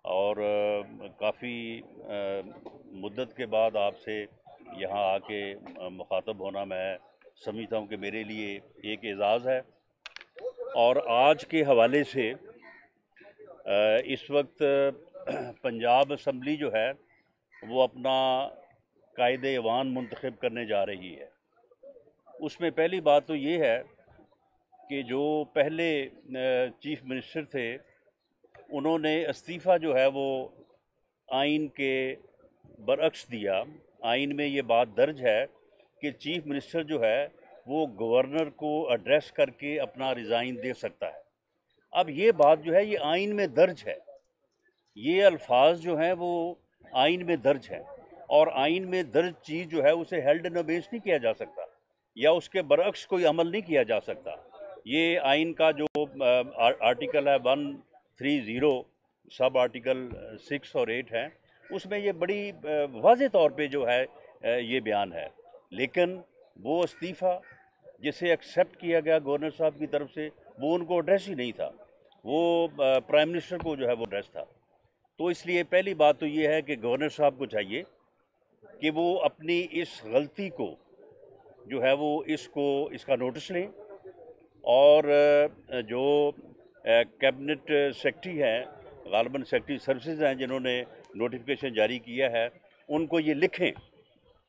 और काफ़ी मुद्दत के बाद आपसे यहाँ आके मुखातब होना मैं समझता हूँ कि मेरे लिए एक एज़ाज़ है। और आज के हवाले से इस वक्त पंजाब असम्बली जो है वो अपना कायदे ऐवान मुंतखब करने जा रही है। उसमें पहली बात तो ये है कि जो पहले चीफ मिनिस्टर थे उन्होंने इस्तीफ़ा जो है वो आइन के बरअक्स दिया। आइन में ये बात दर्ज है कि चीफ मिनिस्टर जो है वो गवर्नर को एड्रेस करके अपना रिज़ाइन दे सकता है। अब ये बात जो है ये आइन में दर्ज है, ये अल्फाज जो हैं वो आइन में दर्ज है, और आइन में दर्ज चीज़ जो है उसे हेल्ड इन अबेंस नहीं किया जा सकता या उसके बरअक्स कोई अमल नहीं किया जा सकता। ये आइन का जो आर्टिकल है 130, सब आर्टिकल 6 और 8 है, उसमें ये बड़ी वाज़े तौर पे जो है ये बयान है। लेकिन वो इस्तीफ़ा जिसे एक्सेप्ट किया गया गवर्नर साहब की तरफ से वो उनको एड्रेस ही नहीं था, वो प्राइम मिनिस्टर को जो है वो एड्रेस था। तो इसलिए पहली बात तो ये है कि गवर्नर साहब को चाहिए कि वो अपनी इस गलती को जो है वो इसका नोटिस लें, और जो कैबिनेट सेक्रेटरी हैं, गालबन सेक्रेटरी सर्विसेज हैं जिन्होंने नोटिफिकेशन जारी किया है, उनको ये लिखें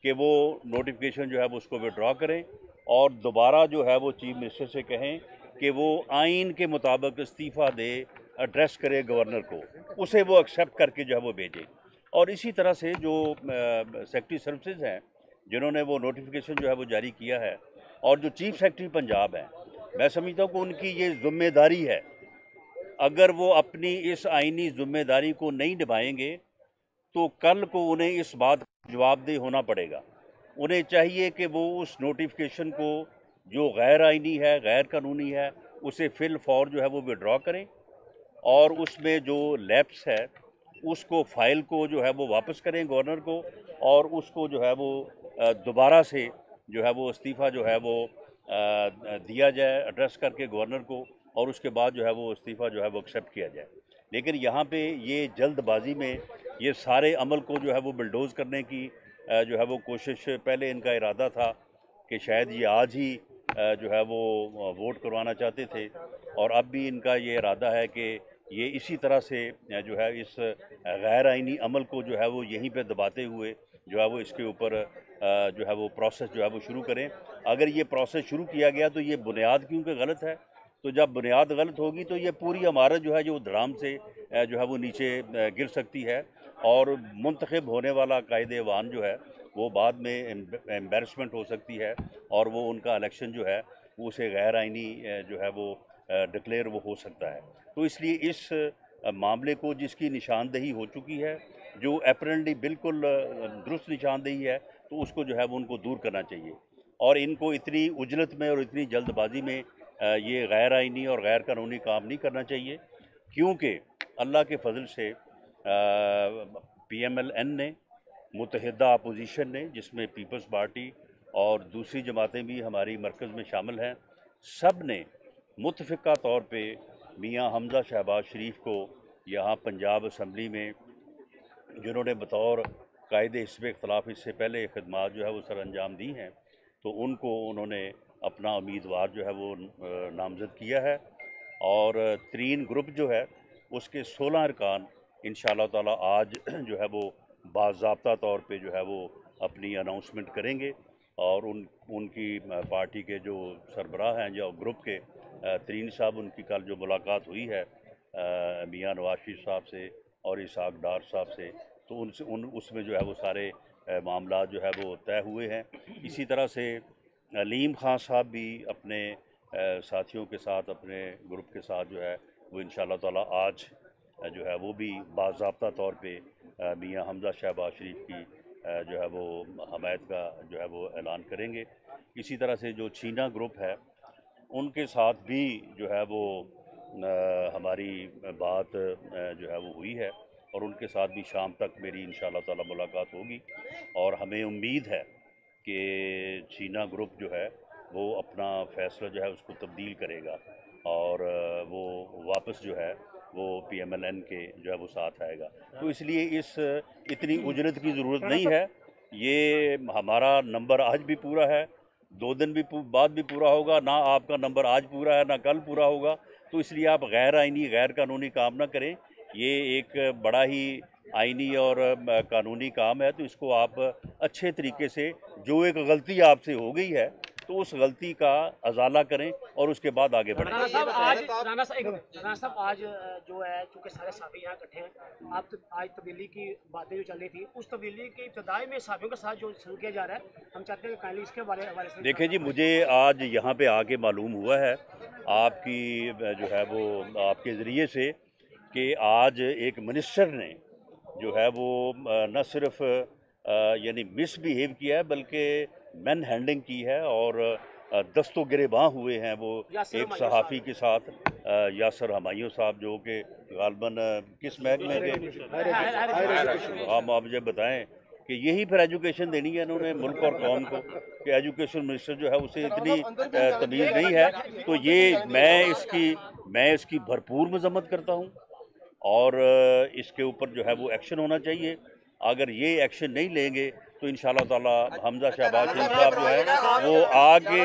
कि वो नोटिफिकेशन जो है वो उसको विड्रॉ करें और दोबारा जो है वो चीफ मिनिस्टर से कहें कि वो आइन के मुताबिक इस्तीफ़ा दे, एड्रेस करे गवर्नर को, उसे वो एक्सेप्ट करके जो है वो भेजे। और इसी तरह से जो सेक्रेटरी सर्विसेज हैं जिन्होंने वो नोटिफिकेशन जो है वो जारी किया है, और जो चीफ सेक्रेटरी पंजाब हैं, मैं समझता हूँ कि उनकी ये जिम्मेदारी है। अगर वो अपनी इस आइनी जिम्मेदारी को नहीं निभाएंगे तो कल को उन्हें इस बात का जवाबदेह होना पड़ेगा। उन्हें चाहिए कि वो उस नोटिफिकेशन को जो गैर आइनी है, गैर कानूनी है, उसे फिल फॉर जो है वो विड्रॉ करें, और उसमें जो लैप्स है उसको फाइल को जो है वो वापस करें गवर्नर को, और उसको जो है वो दोबारा से जो है वो इस्तीफ़ा जो है वो दिया जाए एड्रेस करके गवर्नर को, और उसके बाद जो है वो इस्तीफ़ा जो है वो एक्सेप्ट किया जाए। लेकिन यहाँ पे ये जल्दबाजी में ये सारे अमल को जो है वो बिल्डोज़ करने की जो है वो कोशिश, पहले इनका इरादा था कि शायद ये आज ही जो है वो वोट करवाना चाहते थे, और अब भी इनका ये इरादा है कि ये इसी तरह से जो है इस गैर आइनी अमल को जो है वो यहीं पे दबाते हुए जो है वो इसके ऊपर जो है वो प्रोसेस जो है वो शुरू करें। अगर ये प्रोसेस शुरू किया गया तो ये बुनियाद क्योंकि गलत है, तो जब बुनियाद गलत होगी तो ये पूरी इमारत जो है जो धड़ाम से जो है वो नीचे गिर सकती है, और मुंतखब होने वाला कायदे-ए-वान जो है वो बाद में एम्बेरसमेंट हो सकती है, और वो उनका इलेक्शन जो है वो उसे गैर आइनी जो है वो डिक्लेयर वो हो सकता है। तो इसलिए इस मामले को जिसकी निशानदेही हो चुकी है, जो अपरेंटली बिल्कुल दुरुस्त निशानदेही है, तो उसको जो है वो उनको दूर करना चाहिए, और इनको इतनी उजलत में और इतनी जल्दबाजी में ये गैर आइनी और गैर कानूनी काम नहीं करना चाहिए, क्योंकि अल्लाह के फजल से PMLN ने, मुत्तहिदा अपोजिशन ने जिसमें पीपल्स पार्टी और दूसरी जमातें भी हमारी मरकज़ में शामिल हैं, सब ने मुतफ़िक़ा तौर पे मियाँ हमज़ा शहबाज शरीफ को यहाँ पंजाब असम्बली में, जिन्होंने बतौर कायदे हिस्ब इख्तलाफ इससे पहले खदमात जो है वो सर अंजाम दी हैं, तो उनको उन्होंने अपना उम्मीदवार जो है वो नामज़द किया है। और तरीन ग्रुप जो है उसके 16 अरकान इंशाअल्लाह ताला आज जो है वो बाज़ाब्ता तौर पे जो है वो अपनी अनाउंसमेंट करेंगे, और उनकी पार्टी के जो सरबराह हैं जो ग्रुप के तरीन साहब, उनकी कल जो मुलाकात हुई है मियाँ नवाज शरीफ साहब से और इसहाक डार साहब से, तो उनसे उसमें जो है वो सारे मामला जो है वो तय हुए हैं। इसी तरह से अलीम खान साहब भी अपने साथियों के साथ, अपने ग्रुप के साथ जो है वो इंशाअल्लाह ताला आज जो है वो भी बाज़ाब्ता तौर पे मियाँ हमज़ा शहबाज शरीफ की जो है वो हमायत का जो है वो ऐलान करेंगे। इसी तरह से जो छीना ग्रुप है उनके साथ भी जो है वो हमारी बात जो है वो हुई है, और उनके साथ भी शाम तक मेरी इंशाअल्लाह ताला मुलाकात होगी, और हमें उम्मीद है कि छीना ग्रुप जो है वो अपना फ़ैसला जो है उसको तब्दील करेगा, और वो वापस जो है वो PMLN के जो है वो साथ आएगा। तो इसलिए इतनी उजरत की ज़रूरत नहीं है। ये हमारा नंबर आज भी पूरा है, 2 दिन भी बाद भी पूरा होगा ना। आपका नंबर आज पूरा है ना कल पूरा होगा। तो इसलिए आप गैर आइनी गैर कानूनी काम ना करें। ये एक बड़ा ही आइनी और कानूनी काम है। तो इसको आप अच्छे तरीके से, जो एक गलती आपसे हो गई है तो उस गलती का अजाला करें और उसके बाद आगे बढ़ें। राणा साहब आज जो है, चूँकि सारे साथी यहाँ इकट्ठे हैं, आप आज तब्दीली की बातें जो चल रही थी, उस तब्दीली की इब्तदाई में साथियों के साथ जो शुरू किया जा रहा है, हम चाहते हैं कि काइंडली इसके हवाले से। देखिए जी, मुझे आज यहाँ पे आके मालूम हुआ है आपकी जो है वो आपके ज़रिए से कि आज एक मिनिस्टर ने जो है वो न सिर्फ यानी मिसबिहेव किया है बल्कि मैन हैंडलिंग की है और दस्तों गिरेबां हुए हैं वो एक सहाफ़ी के साथ, यासर हमायूं साहब, जो कि गालबन किस महकमे के, आप मुझे बताएं कि यही फिर एजुकेशन देनी है इन्होंने मुल्क और कौम को, कि एजुकेशन मिनिस्टर जो है उसे इतनी तमीज़ नहीं है। तो ये मैं इसकी भरपूर मजम्मत करता हूँ और इसके ऊपर जो है वो एक्शन होना चाहिए। अगर ये एक्शन नहीं लेंगे तो इंशाअल्लाह ताला हमजा शहबाज शरीफ साहब जो है वो आगे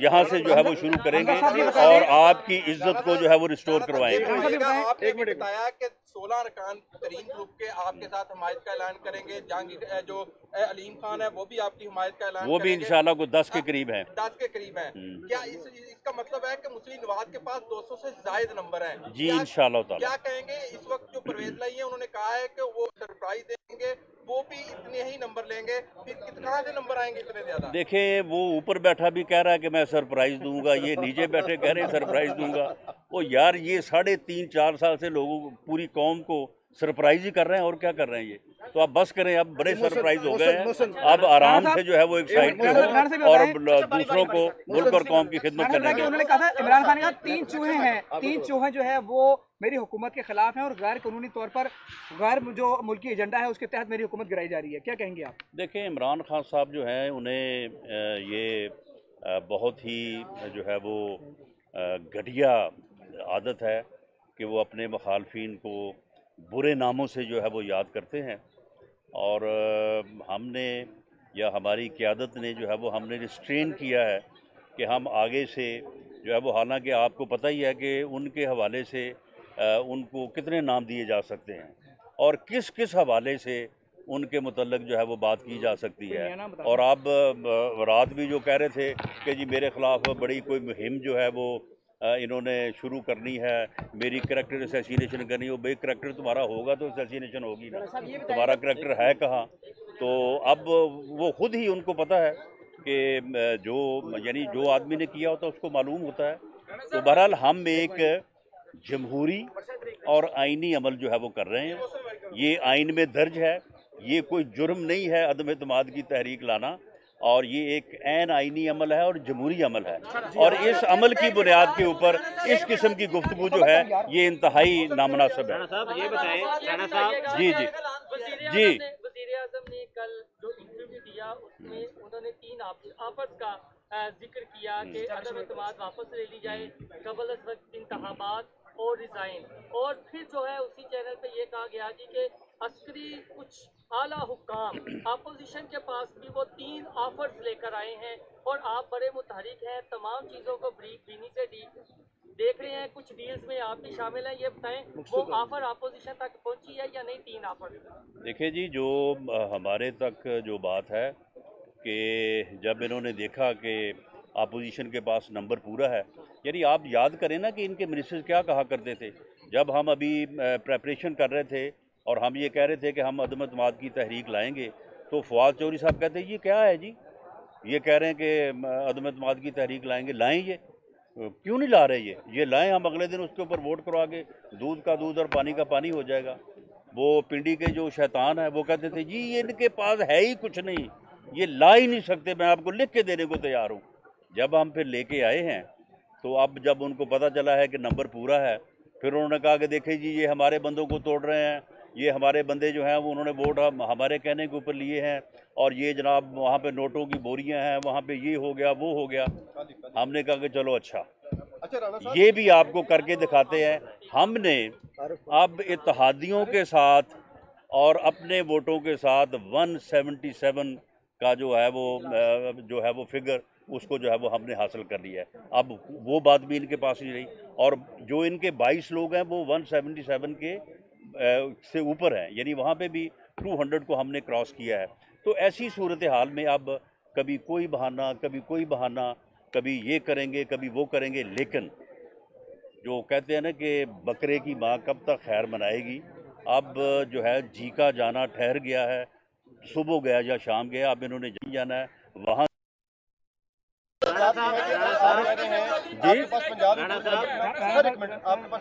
यहाँ से जो है वो शुरू करेंगे और आपकी इज्जत को जो है वो रिस्टोर करवाएंगे। आपने बताया कि 16 अरकान तरीन ग्रुप के आपके साथ हमायत का ऐलान करेंगे। जहांगीर जो अलीम खान है वो भी आपकी हमायत का ऐलान वो भी इंशाल्लाह को 10 के करीब है। 10 के करीब है। क्या इसका मतलब है कि मुस्लिम नवाज के पास 200 से ज्यादा नंबर हैं? जी इंशाल्लाह ताला। क्या कहेंगे इस वक्त जो परवेज लाई है, उन्होंने कहा है कि वो सरप्राइज देंगे, वो भी इतने ही नंबर लेंगे, फिर कहाँ से नंबर आएंगे इतने ज्यादा? देखें, वो ऊपर बैठा भी कह रहा है कि मैं सरप्राइज दूंगा, ये नीचे बैठे कह रहे हैं सरप्राइज दूंगा। वो यार ये 3.5-4 साल से लोगों को, पूरी कौम को सरप्राइज ही कर रहे हैं और क्या कर रहे हैं ये। तो आप बस करें, अब बड़े सरप्राइज हो गए हैं, अब आराम से जो है वो एक साइड पे हो और दूसरों को मुल्क और कौम की खिदमत करने के। उन्होंने कहा था, इमरान खान ने कहा 3 चूहे हैं, 3 चूहे जो है वो मेरी हुकूमत के खिलाफ हैं और गैर कानूनी तौर पर गैर जो मुल्की एजेंडा है उसके तहत मेरी हुकूमत गिराई जा रही है। क्या कहेंगे आप? देखें, इमरान खान साहब जो हैं उन्हें ये बहुत ही जो है वो घटिया आदत है कि वो अपने मुखालफिन को बुरे नामों से जो है वो याद करते हैं और हमने या हमारी क़यादत ने जो है वो हमने रिस्ट्रेन किया है कि हम आगे से जो है वो, हालांकि आपको पता ही है कि उनके हवाले से उनको कितने नाम दिए जा सकते हैं और किस किस हवाले से उनके मुतल्लक जो है वो बात की जा सकती है। और अब रात भी जो कह रहे थे कि जी मेरे ख़िलाफ़ बड़ी कोई मुहिम जो है वो इन्होंने शुरू करनी है, मेरी करैक्टर असैसिनेशन करनी हो। भाई करैक्टर तुम्हारा होगा तो असैसिनेशन होगी ना, तुम्हारा करैक्टर है कहाँ? तो अब वो खुद ही, उनको पता है कि जो आदमी ने किया होता है उसको मालूम होता है। तो बहरहाल हम एक जमहूरी और आइनी अमल जो है वो कर रहे हैं। ये आइन में दर्ज है, ये कोई जुर्म नहीं है अदम एतमाद की तहरीक लाना, और ये एक ऐन आइनी अमल है और जमहूरी अमल है। और इस अमल की बुनियाद के ऊपर इस किस्म की गुफ्तगू जो है ये इंतहाई नामुनासिब है। ये बताएं राणा साहब। जी जी जी। वज़ीर-ए-आज़म ने कल जो इंटरव्यू दिया उसमें उन्होंने 3 ऑफर्स का जिक्र किया कि अदम एतमाद वापस ले ली जाए, कबल अज़ वक्त इंतखाबात और रिज़ाइन। और फिर जो है उसी चैनल पे ये कहा गया जी कि अस्करी कुछ आला हुक्काम अपोजिशन के पास भी वो 3 ऑफर्स लेकर आए हैं और आप बड़े मुतहरिक हैं, तमाम चीज़ों को बीनी से देख रहे हैं, कुछ डील्स में आप भी शामिल हैं। ये बताएं वो ऑफर अपोजिशन तक पहुंची है या नहीं? 3 ऑफर। देखिए जी, जो हमारे तक जो बात है कि जब इन्होंने देखा कि अपोजिशन के पास नंबर पूरा है, यानी आप याद करें ना कि इनके मिनिस्टर्स क्या कहा करते थे जब हम अभी प्रेपरेशन कर रहे थे और हम ये कह रहे थे कि हम अदम एतमाद की तहरीक लाएंगे, तो फवाद चौधरी साहब कहते ये क्या है जी, ये कह रहे हैं कि अदम एतमाद की तहरीक लाएंगे, लाएं ये क्यों नहीं ला रहे? ये लाएं, हम अगले दिन उसके ऊपर वोट करवा के दूध का दूध और पानी का पानी हो जाएगा। वो पिंडी के जो शैतान है वो कहते थे जी ये इनके पास है ही कुछ नहीं, ये ला ही नहीं सकते, मैं आपको लिख के देने को तैयार हूँ। जब हम फिर लेके आए हैं तो अब जब उनको पता चला है कि नंबर पूरा है, फिर उन्होंने कहा कि देखिए जी ये हमारे बंदों को तोड़ रहे हैं, ये हमारे बंदे जो हैं वो उन्होंने वोट हमारे कहने के ऊपर लिए हैं, और ये जनाब वहाँ पे नोटों की बोरियां हैं, वहाँ पे ये हो गया वो हो गया। हमने कहा कि चलो अच्छा ये भी आपको करके दिखाते हैं, हमने अब इत्तेहादियों के साथ और अपने वोटों के साथ 177 का जो है वो फिगर उसको जो है वो हमने हासिल कर लिया है। अब वो बात भी इनके पास नहीं रही, और जो इनके 22 लोग हैं वो 177 के से ऊपर हैं, यानी वहाँ पे भी 200 को हमने क्रॉस किया है। तो ऐसी सूरत हाल में अब कभी कोई बहाना, कभी कोई बहाना, कभी ये करेंगे कभी वो करेंगे, लेकिन जो कहते हैं ना कि बकरे की माँ कब तक खैर मनाएगी, अब जो है जी का जाना ठहर गया है, सुबह गया या शाम गया, अब इन्होंने जी जाना है वहाँ। आपके पास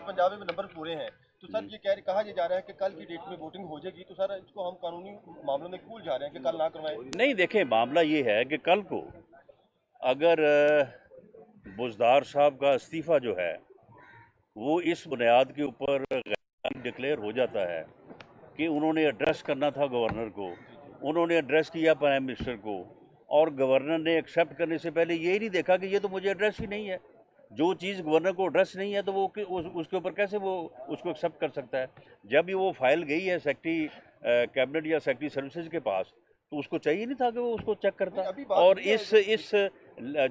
पंजाबी में नंबर पूरे हैं, तो सर ये कहा जा रहा है कि कल की डेट में वोटिंग हो जाएगी, तो सर इसको हम कानूनी मामलों में भूल जा रहे हैं कि कल ना करवाएं। नहीं, देखें, मामला ये है कि कल को अगर बुज़दार साहब का इस्तीफ़ा जो है वो इस बुनियाद के ऊपर डिक्लेयर हो जाता है कि उन्होंने एड्रेस करना था गवर्नर को, उन्होंने एड्रेस किया प्राइम मिनिस्टर को, और गवर्नर ने एक्सेप्ट करने से पहले यही नहीं देखा कि ये तो मुझे एड्रेस ही नहीं है। जो चीज़ गवर्नर को एड्रेस नहीं है तो वो उसके ऊपर कैसे वो उसको एक्सेप्ट कर सकता है। जब भी वो फाइल गई है सेक्रेटरी कैबिनेट या सेक्रेटरी सर्विसेज के पास, तो उसको चाहिए नहीं था कि वो उसको चेक करता और इस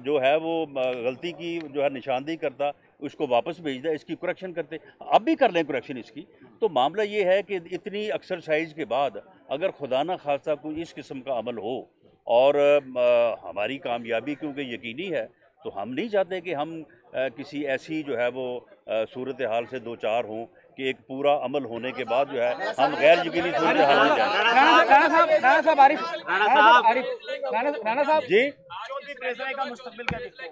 जो है वो गलती की जो है निशानदेही करता, उसको वापस भेज दिया, इसकी करेक्शन करते। अब भी कर लें करेक्शन इसकी। तो मामला ये है कि इतनी एक्सरसाइज के बाद अगर खुदा ना खास्ता कोई इस किस्म का अमल हो और हमारी कामयाबी क्योंकि यकीनी है, तो हम नहीं चाहते कि हम किसी ऐसी जो है वो सूरत हाल से दो चार हों कि एक पूरा अमल होने के बाद जो है हम गैर यकीनी सूरत हाल में जाएं। राणा साहब जी का मुस्तकबिल क्या देखते हैं?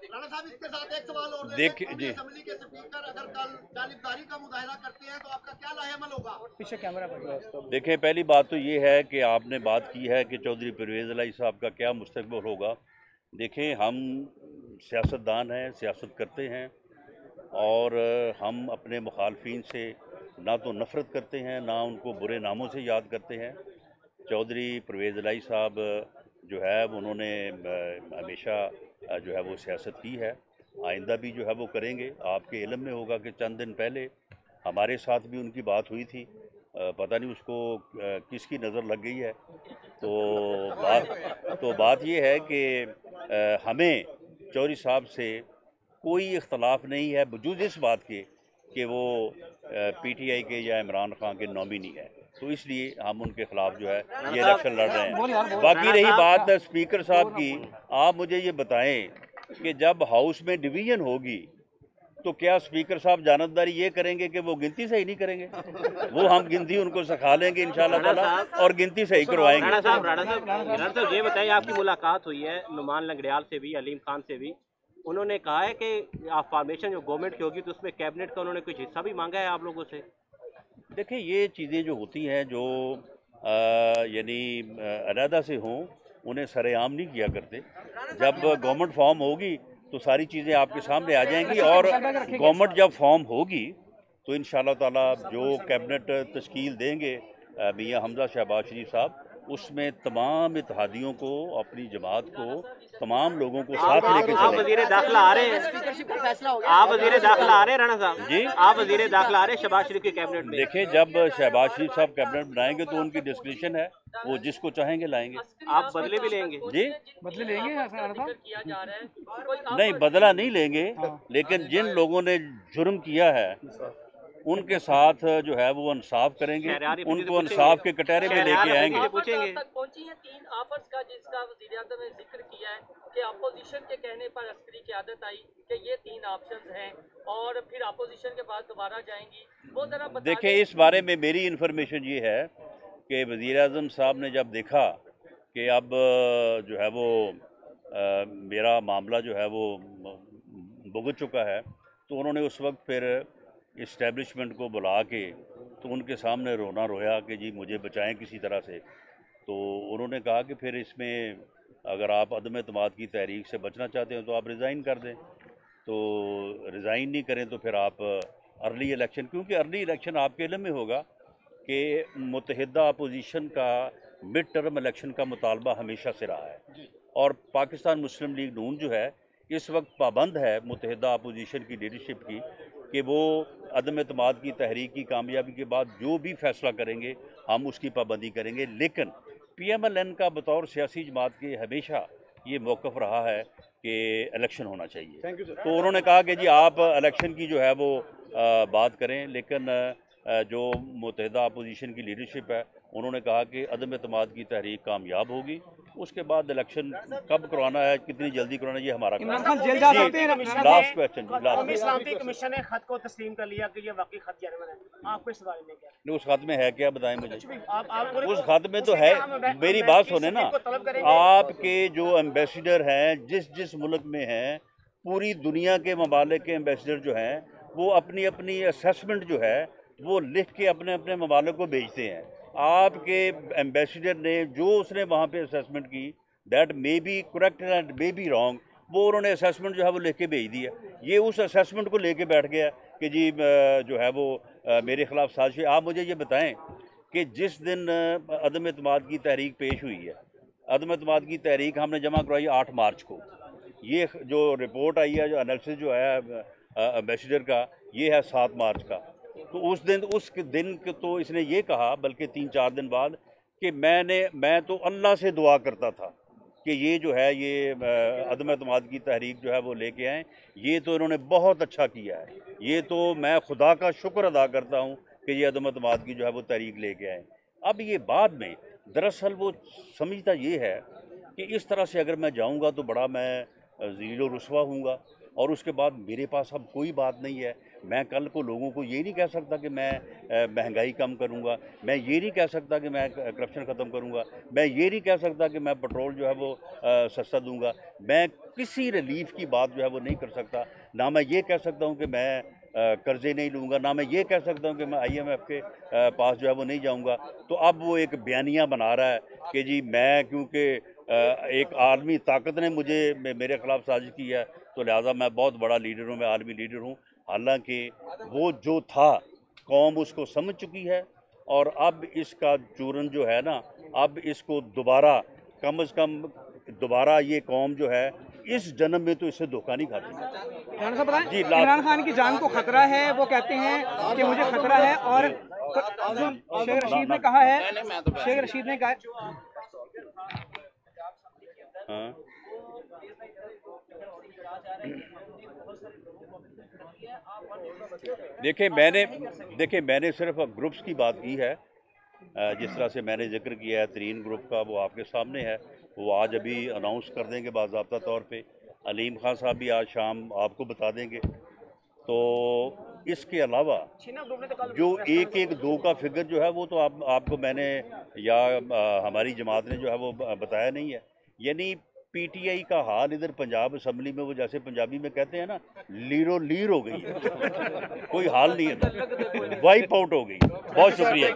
राणा साहब, इसके साथ एक सवाल और देखिए जी, असेंबली के स्पीकर अगर कल जानिबदारी का मुजाहिरा करते हैं तो आपका क्या लाहेअमल होगा? पीछे कैमरा पर। देखें, पहली बात तो ये है कि आपने बात की है कि चौधरी परवेज़ इलाही साहब का क्या मुस्तकबिल होगा। देखें, हम सियासतदान हैं, सियासत करते हैं, और हम अपने मुखालफिन से ना तो नफ़रत करते हैं ना उनको बुरे नामों से याद करते हैं। चौधरी परवेज़ इलाही साहब जो है उन्होंने हमेशा जो है वो सियासत की है, आइंदा भी जो है वो करेंगे। आपके इल्म में होगा कि चंद दिन पहले हमारे साथ भी उनकी बात हुई थी, पता नहीं उसको किसकी नज़र लग गई है। तो बात ये है कि हमें चौधरी साहब से कोई इख्तलाफ नहीं है, वजूद इस बात के कि वो पीटीआई के या इमरान खान के नॉमिनी है, तो इसलिए हम उनके खिलाफ जो है ये इलेक्शन लड़ रहे हैं। बाकी रही बात स्पीकर साहब की, आप मुझे ये बताएं कि जब हाउस में डिवीजन होगी तो क्या स्पीकर साहब जानबदारी ये करेंगे कि वो गिनती सही नहीं करेंगे? वो हम गिनती उनको सिखा लेंगे इंशाल्लाह ताला और गिनती सही करवाएंगे। राणा साहब ये बताइए, आपकी मुलाकात हुई है नुमान लंगड़ियाल से भी, अलीम खान से भी, उन्होंने कहा है कि फॉर्मेशन जो गवर्नमेंट की होगी तो उसमें कैबिनेट का उन्होंने कुछ हिस्सा भी मांगा है आप लोगों से। देखिए, ये चीज़ें जो होती हैं जो यानी अलहदा से हों, उन्हें सरेआम नहीं किया करते। जब गवर्नमेंट फॉर्म होगी तो सारी चीज़ें आपके सामने आ जाएंगी, और गवर्नमेंट जब फॉर्म होगी तो इंशाल्लाह ताला जो कैबिनेट तश्कील देंगे मियां हमजा शहबाज शरीफ साहब, उसमें तमाम इत्तेहादियों को, अपनी जमात को, तमाम लोगों को साथ लेके चलेंगे। आप वज़ीर दाखिला आ रहे हैं, आप वज़ीर दाखिला आ रहे हैं राणा साहब जी, आप वज़ीर दाखिला आ रहे हैं शहबाज शरीफ के कैबिनेट में। देखिए, जब शहबाज शरीफ साहब कैबिनेट बनाएंगे तो उनकी डिस्क्रिप्शन है, वो जिसको चाहेंगे लाएंगे। आप बदले भी लेंगे? जी, बदले लेंगे नहीं, बदला नहीं लेंगे, लेकिन जिन लोगों ने जुर्म किया है उनके साथ जो है वो इंसाफ करेंगे, उनको इंसाफ के कटहरे में लेके आएंगे। पूछेंगे तक पहुंची है 3 ऑफर्स का, जिसका वज़ीर-ए-आज़म ने जिक्र किया है कि अपोजिशन के कहने पर अस्करी क़यादत आई कि ये 3 ऑप्शंस हैं और फिर अपोजिशन के पास दोबारा जाएंगी। वो जरा बता देखें, इस बारे में मेरी इन्फॉर्मेशन ये है कि वज़ीर-ए-आज़म साहब ने जब देखा कि अब जो है वो मेरा मामला जो है वो भुगत चुका है, तो उन्होंने उस वक्त फिर इस्टेब्लिशमेंट को बुला के तो उनके सामने रोना रोया कि जी मुझे बचाएं किसी तरह से। तो उन्होंने कहा कि फिर इसमें अगर आप अदम एतमाद की तहरीक से बचना चाहते हो तो आप रिज़ाइन कर दें। तो रिज़ाइन नहीं करें तो फिर आप अर्ली इलेक्शन, क्योंकि अर्ली इलेक्शन आपके इल्म में होगा कि मुत्तहिदा अपोजिशन का मिड टर्म इलेक्शन का मुतालबा हमेशा से रहा है, और पाकिस्तान मुस्लिम लीग नून जो है इस वक्त पाबंद है मुत्तहिदा अपोजिशन की लीडरशिप की कि वो अदम एतमाद की तहरीक की कामयाबी के बाद जो भी फैसला करेंगे हम उसकी पाबंदी करेंगे। लेकिन PMLN का बतौर सियासी जमात के हमेशा ये मौक़िफ़ रहा है कि इलेक्शन होना चाहिए। तो उन्होंने कहा कि जी आप इलेक्शन की जो है वो बात करें, लेकिन जो मुत्तहिदा अपोजिशन की लीडरशिप है उन्होंने कहा कि अदम एतमाद की तहरीक कामयाब होगी, उसके बाद इलेक्शन कब करवाना है, कितनी जल्दी करवाना है, ये हमारा इमरान खान जेल जा सकते हैं। लास्ट क्वेश्चन जी, कौमी सलामती कमीशन ने खत को तस्लीम कर लिया कि ये वाकई खत जेन्युइन है, आपको इस बारे में क्या? नहीं, उस खत में है क्या, बताएं मुझे। आप उस खत में तो है, मेरी बात सुने ना, आपके जो एम्बेसडर हैं जिस जिस मुल्क में हैं, पूरी दुनिया के ममालिक के एम्बेसडर जो हैं वो अपनी अपनी असेसमेंट जो है वो लिख के अपने अपने ममालिक को भेजते हैं। आपके एम्बेसडर ने जो उसने वहाँ पे असेसमेंट की, that may be correct and may be wrong, वो उन्होंने असेसमेंट जो है वो लिख के भेज दिया। ये उस असेसमेंट को लेके बैठ गया कि जी जो है वो मेरे ख़िलाफ़ साजिश है। आप मुझे ये बताएं कि जिस दिन अदम एतमाद की तहरीक पेश हुई है, अदम एतमाद की तहरीक हमने जमा करवाई 8 मार्च को, ये जो रिपोर्ट आई है, जो एनालिसिस जो है एम्बेसडर का, ये है 7 मार्च का। तो उस दिन तो इसने ये कहा, बल्कि 3-4 दिन बाद, कि मैं तो अल्लाह से दुआ करता था कि ये जो है ये अदम एतमाद की तहरीक जो है वो लेके आएँ। ये तो इन्होंने बहुत अच्छा किया है, ये तो मैं खुदा का शुक्र अदा करता हूँ कि ये अदम एतमाद की जो है वो तहरीक लेके आएँ। अब ये बाद में दरअसल वो समझता ये है कि इस तरह से अगर मैं जाऊँगा तो बड़ा मैं ज़ीलो रुस्वा हूँगा, और उसके बाद मेरे पास अब कोई बात नहीं है। मैं कल को लोगों को ये नहीं कह सकता कि मैं महंगाई कम करूँगा, मैं ये नहीं कह सकता कि मैं करप्शन ख़त्म करूँगा, मैं ये नहीं कह सकता कि मैं पेट्रोल जो है वो सस्ता दूँगा, मैं किसी रिलीफ की बात जो है वो नहीं कर सकता। ना मैं ये कह सकता हूँ कि मैं कर्ज़े नहीं लूँगा, ना मैं ये कह सकता हूँ कि मैं IMF के पास जो है वो नहीं जाऊँगा। तो अब वो एक बयानिया बना रहा है कि जी मैं, क्योंकि एक आलमी ताकत ने मेरे ख़िलाफ़ साजिश की है, तो लिहाजा मैं बहुत बड़ा लीडर हूँ, मैं आलमी लीडर हूँ। हालांकि वो जो था कौम उसको समझ चुकी है, और अब इसका चूरन जो है ना, अब इसको दोबारा कम से कम दोबारा ये कौम जो है इस जन्म में तो इससे धोखा नहीं खाती जी। इमरान खान की जान को खतरा है, वो कहते हैं कि मुझे खतरा है, और शेख रशीद ने कहा है, शेख रशीद ने कहा, हाँ देखिए मैंने सिर्फ ग्रुप्स की बात की है। जिस तरह से मैंने जिक्र किया है 3 ग्रुप का, वो आपके सामने है, वो आज अभी अनाउंस कर देंगे बाज़ाब्ता तौर पे। अलीम खान साहब भी आज शाम आपको बता देंगे। तो इसके अलावा जो 1-1-2 का फिगर जो है वो तो आपको मैंने या हमारी जमात ने जो है वो बताया नहीं है। यानी PTI का हाल इधर पंजाब असम्बली में, वो जैसे पंजाबी में कहते हैं ना, लीरो लीर हो गई है, कोई हाल नहीं है, वाइप आउट हो गई। बहुत शुक्रिया।